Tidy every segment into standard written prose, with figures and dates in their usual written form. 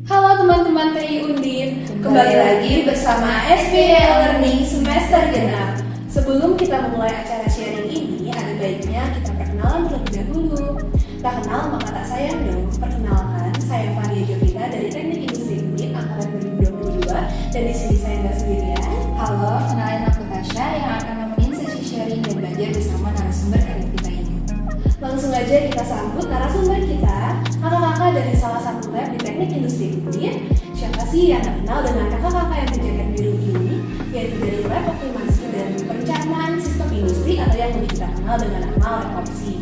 Halo teman-teman TRI Undip, kembali lagi bersama SPY Learning semester genap. Sebelum kita memulai acara sharing ini, ada baiknya kita perkenalan terlebih dahulu. Tak kenal maka tak sayang dong. Perkenalkan, saya Fania Jovita dari Teknik Industri Unit angkatan 2022 dan di sini saya nggak sendirian. Halo, kenalin aku Tasya yang akan nemenin sesi sharing dan belajar bersama narasumber kali kita ini. Langsung aja kita sambut narasumber kita, kakak-kakak dari salah satu lab di Teknik Industri Unit. Siapa sih yang tak kenal dengan kakak-kakak yang berjaket biru ini? Yaitu dari lab optimasi dan perencanaan sistem industri atau yang lebih kita kenal dengan nama lab opsi.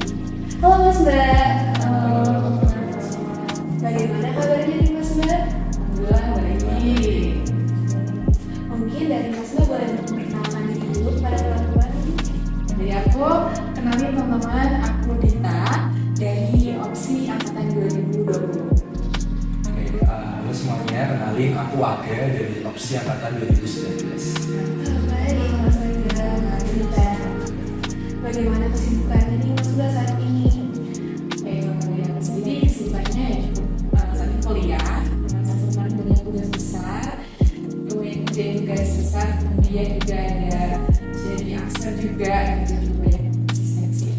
Halo Mas Mbak. Bagaimana kabarnya nih Mas Mbak? Alhamdulillah baik. Mungkin dari Mas Mbak boleh memperkenalkan diri dulu kepada teman-teman. Dari aku, kenalin teman-teman, aku Dita dari opsi angkatan 2020. Halo semuanya, kenalin aku Aga dari opsi angkatan 2019. Baik Mas Aga, Mas Dita. Bagaimana kesibukannya nih Mas Mbak saat ini? Kalau yang sendiri kesibukannya ya cukup saat ini kuliah, kemarin punya tugas besar, kemudian tugas besar, kemudian juga ada jadi akser juga, dan juga banyak asistensi.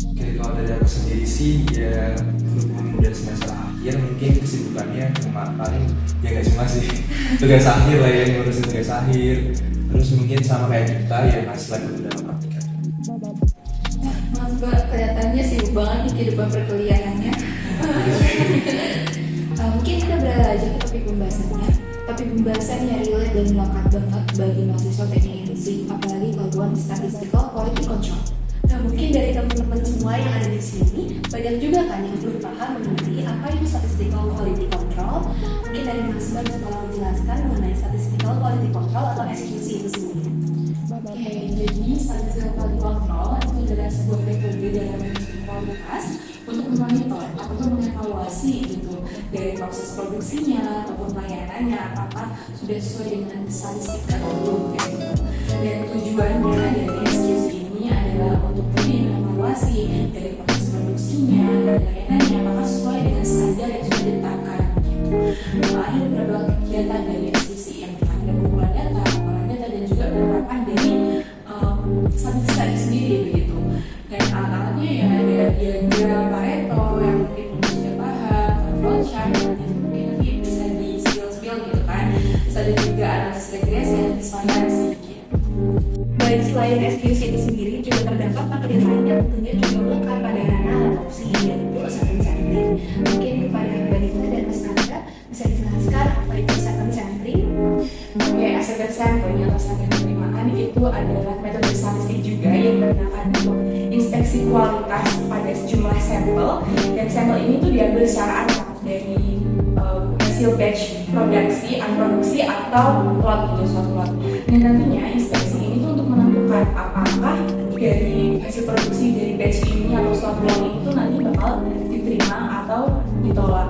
Oke, kalau dari aku sendiri sih ya berhubung udah semester akhir, mungkin kesibukannya cuma paling ya gak cuma sih tugas akhir lah ya, ngurusin tugas akhir. Terus mungkin sama kayak kita ya masih lagi dalam praktikan. Mas Mbak kelihatannya sibuk banget nih kehidupan perkuliahannya. Mungkin kita beralih aja ke topik pembahasannya. Topik pembahasannya relate dan melekat banget bagi mahasiswa teknik industri, apalagi kelakuan statistical quality control. Nah, mungkin dari teman-teman semua yang ada di sini banyak juga kan yang belum paham mengenai apa itu statistical quality control. Mungkin dari Mas Mbak bisa tolong menjelaskan mengenai statistical quality control atau SQC itu sendiri. Oke, jadi statistical quality control itu adalah sebuah metode dalam menghitung kualitas untuk memonitor ataupun mengevaluasi gitu dari proses produksinya ataupun layanannya apakah sudah sesuai dengan statistik atau belum gitu. Dan tujuannya dari SQC ini adalah untuk lebih mengevaluasi dari proses produksinya dan layanannya apakah sesuai dengan standar yang sudah ditetapkan gitu. Ada beberapa kegiatan dari SQC yang ada pengumpulan data, pengolahan data dan juga penerapan dari statistika itu sendiri begitu. Dan alat-alatnya ya ada diagram Pareto yang mungkin sudah paham, control chart yang mungkin nanti bisa di spill gitu kan. Terus ada juga analisis regresi dan disparasi gitu. Baik, selain SQC itu sendiri juga terdapat materi lain yang tentunya juga melekat pada ranah opsi, yaitu assessment sampling. Mungkin kepada Mbak Dita dan Mas Naga bisa dijelaskan apa itu assessment sampling? Oke, assessment sampling atau sampling penerimaan itu adalah metode statistik juga yang digunakan untuk inspeksi kualitas pada sejumlah sampel, dan sampel ini tuh diambil secara acak dari hasil batch produksi atau lot gitu, suatu lot. Dan nantinya inspeksi ini tuh untuk menentukan apakah dari hasil produksi dari batch ini atau suatu lot ini tuh nanti bakal diterima atau ditolak.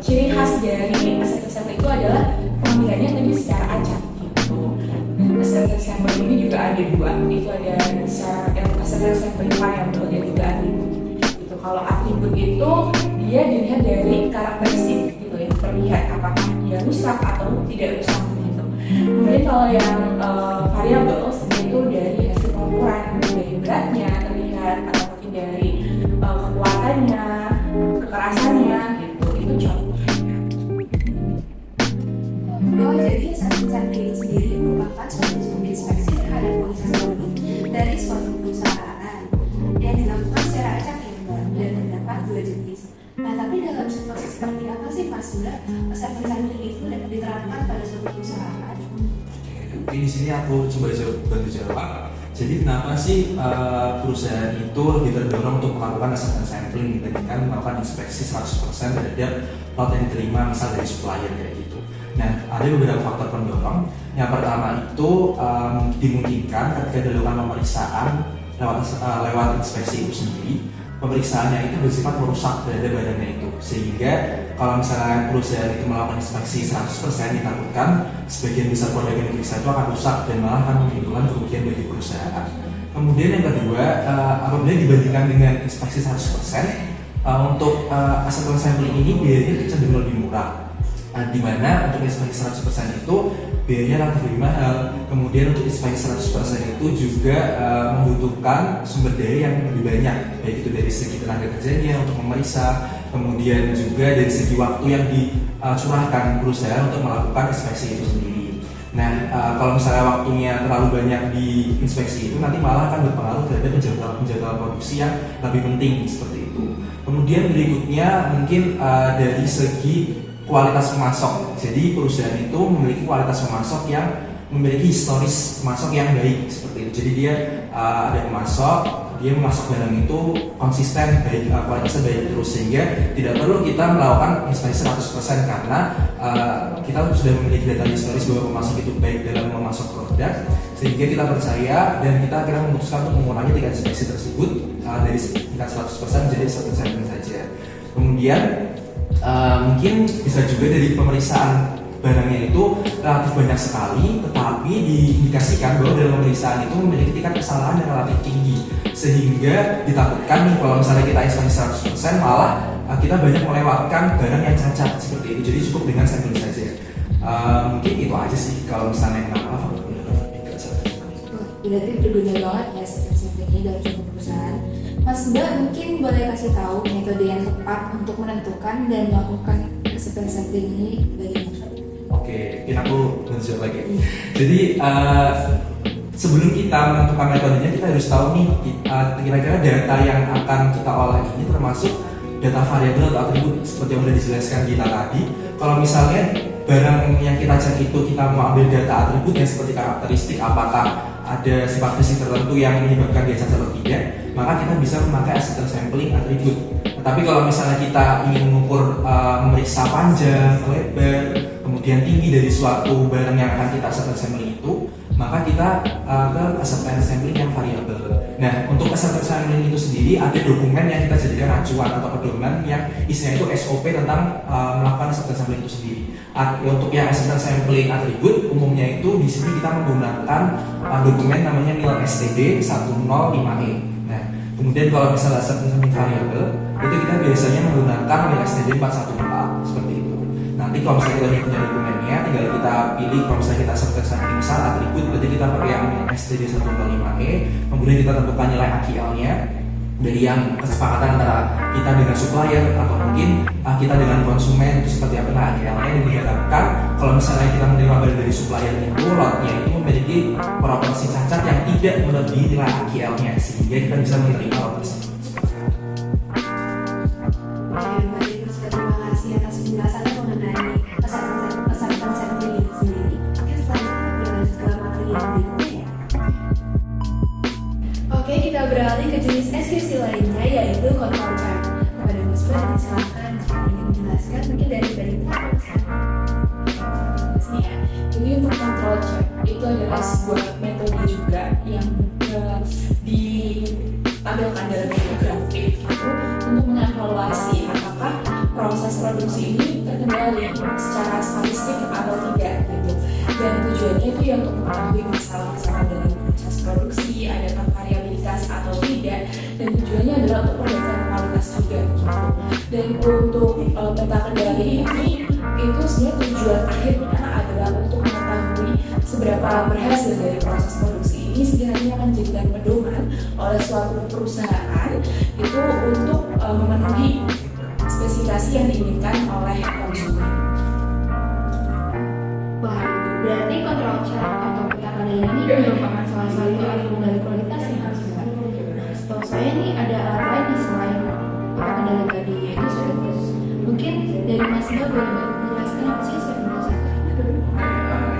Ciri khas dari assessment sampling itu adalah pengambilannya tadi secara acak gitu. Dan assessment sampling ini juga ada dua, itu ada assessment sampling variable dan juga atribut gitu. Kalau atribut itu dia dilihat dari karakteristik gitu ya, terlihat apakah dia rusak atau tidak rusak gitu. Kemudian kalau yang variable itu dari hasil pengukuran, dari beratnya terlihat atau mungkin dari kekuatannya, kekerasannya gitu, itu contoh. Oh, jadi assessment sampling itu sendiri merupakan suatu inspeksi terhadap kualitas produk dari suatu perusahaan yang dilakukan secara acak ya Mbak, dan terdapat dua jenis. Nah, tapi dalam situasi seperti apa sih Mas Mbak assessment sampling itu dapat diterapkan pada suatu perusahaan? Oke, di sini aku coba bantu jawab. Jadi kenapa sih perusahaan itu lebih terdorong untuk melakukan assessment sampling dibandingkan melakukan inspeksi 100% terhadap lot yang diterima misal dari supplier kayak gitu. Nah, ada beberapa faktor pendorong. Yang pertama itu dimungkinkan ketika dilakukan pemeriksaan lewat inspeksi itu sendiri, pemeriksaannya itu bersifat merusak terhadap badannya itu, sehingga kalau misalnya perusahaan itu melakukan inspeksi 100%, ditakutkan sebagian besar produk yang diperiksa itu akan rusak dan malah akan menimbulkan kerugian bagi perusahaan. Kemudian yang kedua, apabila dibandingkan dengan inspeksi 100%, Untuk acceptance sampling ini biayanya cenderung lebih murah. Di mana untuk inspeksi 100% itu biayanya relatif lebih mahal. Kemudian untuk inspeksi 100% itu juga membutuhkan sumber daya yang lebih banyak, baik itu dari segi tenaga kerjanya untuk memeriksa, kemudian juga dari segi waktu yang dicurahkan perusahaan untuk melakukan inspeksi itu sendiri. Nah, kalau misalnya waktunya terlalu banyak di inspeksi itu nanti malah akan berpengaruh terhadap penjadwalan produksi yang lebih penting seperti itu. Kemudian berikutnya mungkin dari segi kualitas pemasok. Jadi perusahaan itu memiliki kualitas pemasok yang memiliki historis pemasok yang baik seperti itu. Jadi dia ada pemasok, dia memasok barang itu konsisten baik, kualitasnya baik terus, sehingga tidak perlu kita melakukan inspeksi 100% karena kita sudah memiliki data historis bahwa pemasok itu baik dalam memasok produk, sehingga kita percaya dan kita akhirnya memutuskan untuk mengurangi tingkat inspeksi tersebut dari tingkat 100% menjadi 100% saja. Kemudian mungkin bisa juga dari pemeriksaan barangnya itu relatif banyak sekali, tetapi diindikasikan bahwa dalam pemeriksaan itu memiliki tingkat kesalahan yang relatif tinggi, sehingga ditakutkan nih kalau misalnya kita inspeksi 100% malah kita banyak melewatkan barang yang cacat seperti itu. Jadi cukup dengan sampling saja. Mungkin itu aja sih kalau misalnya kenapa. Berarti berguna banget ya sampling ini dalam suatu perusahaan. Mas Mbak mungkin boleh kasih tahu metode yang tepat untuk menentukan dan melakukan acceptance sampling ini bagaimana? Oke, mungkin aku menjawab lagi. Jadi sebelum kita menentukan metodenya, kita harus tahu nih kira-kira data yang akan kita olah ini termasuk data variabel atau atribut seperti yang sudah dijelaskan kita tadi. Kalau misalnya barang yang kita cek itu kita mau ambil data atributnya seperti karakteristik, apakah ada sifat fisik tertentu yang menyebabkan dia cacat atau tidak, maka kita bisa memakai acceptance sampling atribut. Tapi kalau misalnya kita ingin mengukur memeriksa panjang, lebar, kemudian tinggi dari suatu barang yang akan kita acceptance sampling itu, maka kita ke acceptance sampling yang variabel. Nah, untuk acceptance sampling itu sendiri ada dokumen yang kita jadikan acuan atau pedoman yang isinya itu SOP tentang melakukan acceptance sampling itu sendiri. Untuk yang acceptance sampling atribut umumnya itu di sini kita menggunakan dokumen namanya NIL STD 105E. Nah, kemudian kalau misalnya acceptance sampling variabel itu kita biasanya menggunakan NIL STD 414 seperti itu. Nanti kalau misalnya kita punya dokumennya, tinggal kita pilih. Kalau misalnya kita acceptance sampling misal atribut, berarti kita pakai yang NIL STD 105E. Kemudian kita tentukan nilai AQL-nya dari yang kesepakatan antara kita dengan supplier atau mungkin kita dengan konsumen itu seperti apa nah AQL-nya, dan diharapkan kalau misalnya kita menerima barang dari supplier itu lotnya itu memiliki proporsi cacat yang tidak melebihi nilai AQL-nya, sehingga kita bisa menerima lot tersebut. Terima kasih atas penjelasannya mengenai acceptance sampling ini sendiri. Mungkin selanjutnya kita berlanjut ke materi yang berikutnya. Oke, kita beralih ke jenis SQC lainnya, yaitu control chart. Kepada Mas Mbak, silakan jika ingin menjelaskan mungkin dari ya. Jadi untuk control chart itu adalah sebuah metode juga yang ditampilkan dalam bentuk grafik itu untuk mengevaluasi apakah proses produksi ini terkendali secara statistik atau tidak gitu. Dan tujuannya itu ya untuk mengetahui masalah-masalah dalam proses produksi, adakah variabilitas atau tidak, dan tujuannya adalah untuk perbaikan kualitas juga gitu. Dan untuk peta kendali ini itu sebenarnya tujuan akhirnya adalah untuk mengetahui seberapa berhasil dari proses produksi ini, sehingga nantinya akan dijadikan pedoman oleh suatu perusahaan itu untuk memenuhi spesifikasi yang diinginkan oleh konsumen. Wah, berarti control chart atau peta kendali ini merupakan salah satu alat pengendali kualitas yang harus dilakukan. Nah, setahu saya nih ada alat lain nih selain peta kendali tadi, yaitu Servus. Mungkin dari Mas Mbak boleh menjelaskan apa sih Servus?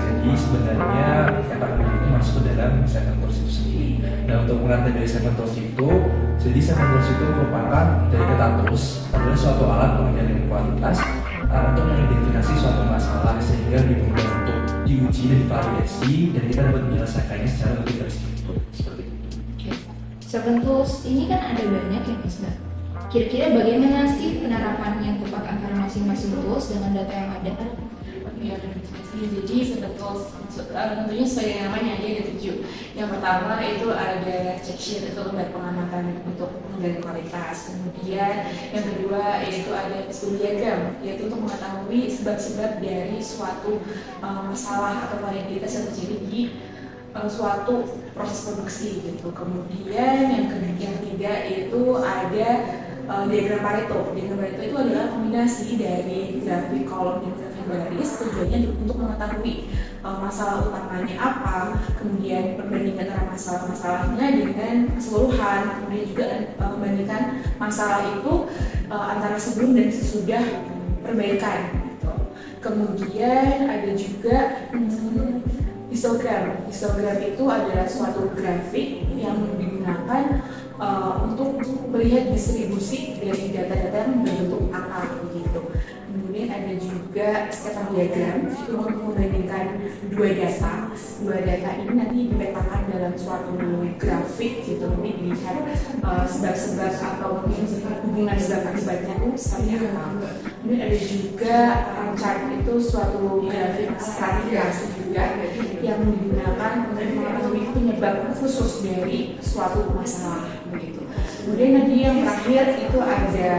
Jadi sebenarnya peta kendali ini masuk ke dalam Seven Tools itu sendiri. Nah, untuk pengertian dari Seven Tools itu, jadi Seven Tools itu merupakan dari kata tools adalah suatu alat pengendalian kualitas untuk mengidentifikasi suatu masalah sehingga dimudahkan untuk diuji dan divalidasi, dan kita dapat menyelesaikannya secara lebih terstruktur seperti itu. Seven Tools ini kan ada banyak ya Mas Mbak. Kira-kira bagaimana sih penerapannya tepat antara masing-masing tools dengan data yang ada? Ya, jadi tentunya sesuai dengan namanya dia ada 7. Yang pertama itu ada check sheet, itu lembar pengamatan untuk pengendalian kualitas. Kemudian yang kedua yaitu ada school diagram, yaitu untuk mengetahui sebab-sebab dari suatu masalah atau variabilitas yang terjadi di suatu proses produksi gitu. Kemudian yang ketiga yaitu ada diagram Pareto. Diagram Pareto itu adalah kombinasi dari grafik kolom dan grafik baris, tujuannya untuk mengetahui masalah utamanya apa, kemudian perbandingan antara masalah-masalahnya dengan keseluruhan, kemudian juga membandingkan masalah itu antara sebelum dan sesudah perbaikan gitu. Kemudian ada juga histogram. Histogram itu adalah suatu grafik yang digunakan untuk melihat distribusi dari data-data yang berbentuk angka begitu. Kemudian ada juga scatter diagram, itu untuk membandingkan dua data. Dua data ini nanti dipetakan dalam suatu grafik gitu, nanti dilihat sebab-sebab atau mungkin hubungan sebab akibatnya itu seperti apa. Kemudian ada juga chart, itu suatu grafik stratifikasi juga yang digunakan untuk mengetahui penyebab khusus dari suatu masalah begitu. Kemudian nanti yang terakhir itu ada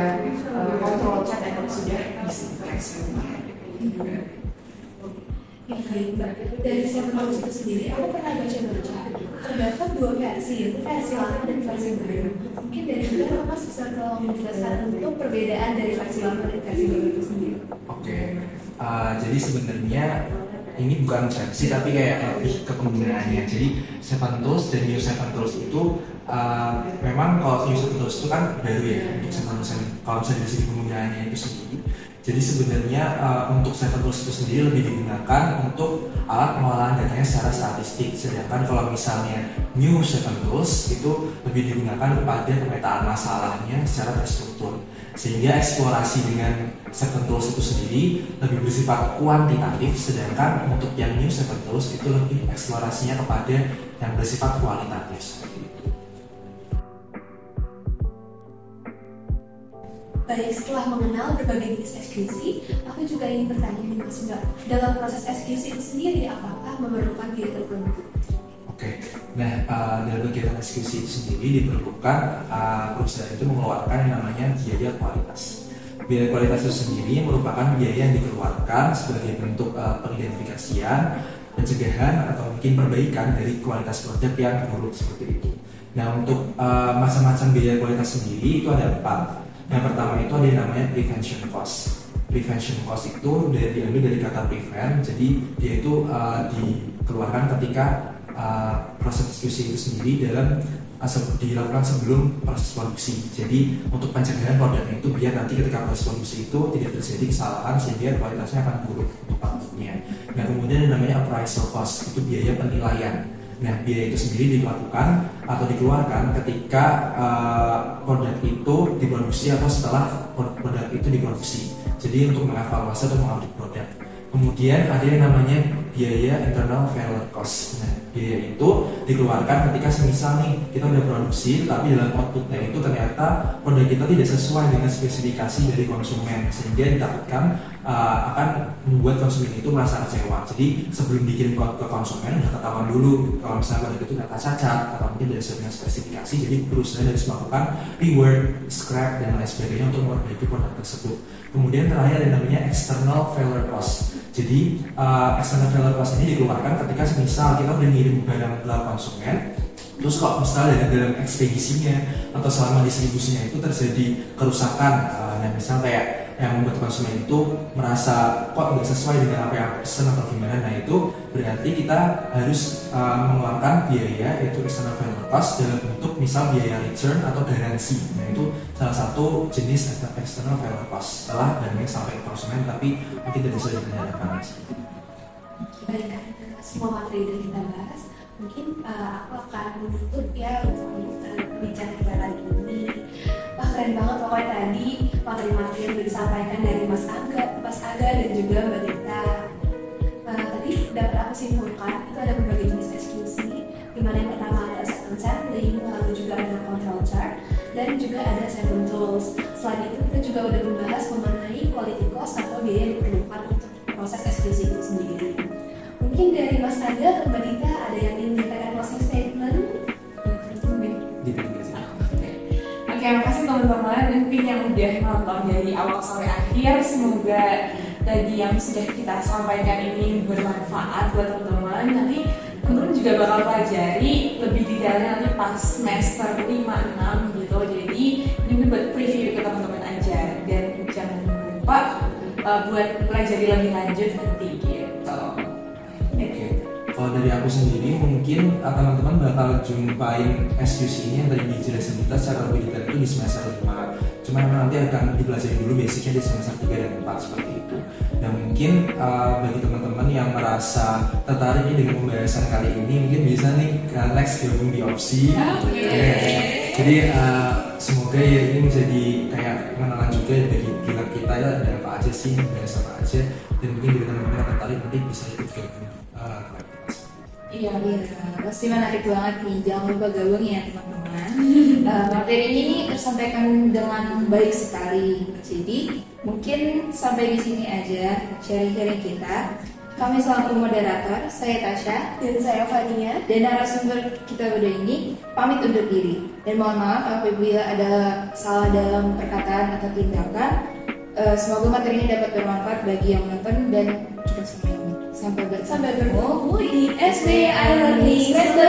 control chart yang sudah disebutkan semua. Ya baik Mbak, dari Seven Tools itu sendiri aku pernah baca-baca terdapat 2 versi, yaitu versi lama dan versi baru. Mungkin dari Mbak Mas bisa tolong menjelaskan untuk perbedaan dari versi lama dan versi baru itu sendiri. Oke, jadi sebenarnya ini bukan versi tapi kayak lebih ke penggunaannya. Jadi Seven Tools dan New Seven Tools itu memang kalau New Seven Tools itu kan baru ya untuk Seven Tools, kalau misalnya dari segi penggunaannya itu sendiri. Jadi sebenarnya untuk Seven Tools itu sendiri lebih digunakan untuk alat pengolahan datanya secara statistik. Sedangkan kalau misalnya New Seven Tools itu lebih digunakan kepada pemetaan masalahnya secara terstruktur. Sehingga eksplorasi dengan Seven Tools itu sendiri lebih bersifat kuantitatif, sedangkan untuk yang New Seven Tools itu lebih eksplorasinya kepada yang bersifat kualitatif seperti itu. Baik, setelah mengenal berbagai jenis SQC, aku juga ingin bertanya nih Mas Mbak, dalam proses SQC itu sendiri apakah memerlukan biaya tertentu? Oke, nah dalam kegiatan SQC itu sendiri diperlukan perusahaan itu mengeluarkan yang namanya biaya kualitas. Biaya kualitas itu sendiri merupakan biaya yang dikeluarkan sebagai bentuk pengidentifikasian, pencegahan atau mungkin perbaikan dari kualitas produk yang buruk seperti itu. Nah untuk macam-macam biaya kualitas sendiri itu ada 4. Yang pertama itu ada yang namanya prevention cost. Prevention cost itu diambil dari kata prevent, jadi dia itu dikeluarkan ketika proses SQC itu sendiri dilakukan sebelum proses produksi. Jadi untuk pencegahan produknya itu biar nanti ketika proses produksi itu tidak terjadi kesalahan sehingga kualitasnya akan buruk untuk produknya. Nah kemudian yang namanya appraisal cost, itu biaya penilaian. Nah biaya itu sendiri dilakukan atau dikeluarkan ketika produk itu diproduksi atau setelah produk itu diproduksi. Jadi untuk mengevaluasi atau mengaudit produk. Kemudian ada yang namanya biaya internal failure cost. Nah, biaya itu dikeluarkan ketika semisal nih kita udah produksi tapi dalam outputnya itu ternyata produk kita tidak sesuai dengan spesifikasi dari konsumen, sehingga ditakutkan akan membuat konsumen itu merasa kecewa. Jadi sebelum dikirim ke konsumen udah ketahuan dulu kalau misalnya produk itu data cacat atau mungkin tidak sesuai dengan spesifikasi. Jadi perusahaan harus melakukan rework, scrap dan lain sebagainya untuk memperbaiki produk tersebut. Kemudian terakhir ada namanya external failure cost. Jadi external failure cost ini dikeluarkan ketika misal kita udah ngirim barang ke konsumen, terus kalau misalnya dalam ekspedisinya atau selama distribusinya itu terjadi kerusakan, nah misal kayak yang membuat konsumen itu merasa kok tidak sesuai dengan apa yang aku pesan atau gimana, nah itu berarti kita harus mengeluarkan biaya yaitu external failure cost dalam bentuk misal biaya return atau garansi. Nah itu salah satu jenis external failure cost setelah barangnya sampai ke konsumen tapi mungkin tidak sesuai dengan harapannya. Baik, semua materi yang kita bahas, mungkin aku akan menutup ya untuk bicara kita lagi ini. Wah keren banget pokoknya tadi materi-materi yang disampaikan dari Mas Aga dan juga Mbak Dita. Tadi dapat aku simpulkan itu ada berbagai jenis SQC, dimana yang pertama ada assessment sampling, lalu juga ada control chart, dan juga ada Seven Tools. Selain itu kita juga udah membahas mengenai quality cost atau biaya yang diperlukan untuk proses SQC diskusi itu sendiri. Mungkin dari Mas Angga atau Mbak Dita ada yang ingin menyatakan closing statement? Oke, makasih teman-teman mungkin yang udah nonton dari awal sampai akhir. Semoga tadi yang sudah kita sampaikan ini bermanfaat buat teman-teman. Nanti teman-teman juga bakal pelajari lebih detailnya nanti pas semester 5-6 gitu. Jadi ini buat preview ke teman-teman aja, dan jangan lupa buat pelajari lebih lanjut nanti gitu. Kalau dari aku sendiri mungkin teman-teman bakal jumpain SQC ini yang tadi dijelasin kita secara lebih detail itu di semester 5. Cuma memang nanti akan dipelajari dulu basicnya di semester 3 dan 4 seperti itu. Dan mungkin bagi teman-teman yang merasa tertarik nih dengan pembahasan kali ini, mungkin bisa nih next gabung di opsi. Jadi semoga ya ini menjadi kayak pengenalan juga bagi kita ya, ada apa aja sih, bahas apa aja, dan mungkin bagi teman-teman yang tertarik nanti bisa ikut gabung. Iya, pasti menarik banget nih. Jangan lupa gabung ya teman-teman. Materi ini tersampaikan dengan baik sekali. Jadi mungkin sampai di sini aja sharing-sharing kita. Kami selaku moderator, saya Tasya Dan saya Fania. dan narasumber kita berdua ini pamit undur diri. Dan mohon maaf apabila ada salah dalam perkataan atau tindakan. Semoga materi ini dapat bermanfaat bagi yang menonton dan kita semua. Sampai bertemu Sampai bertemu di SBI Learning semester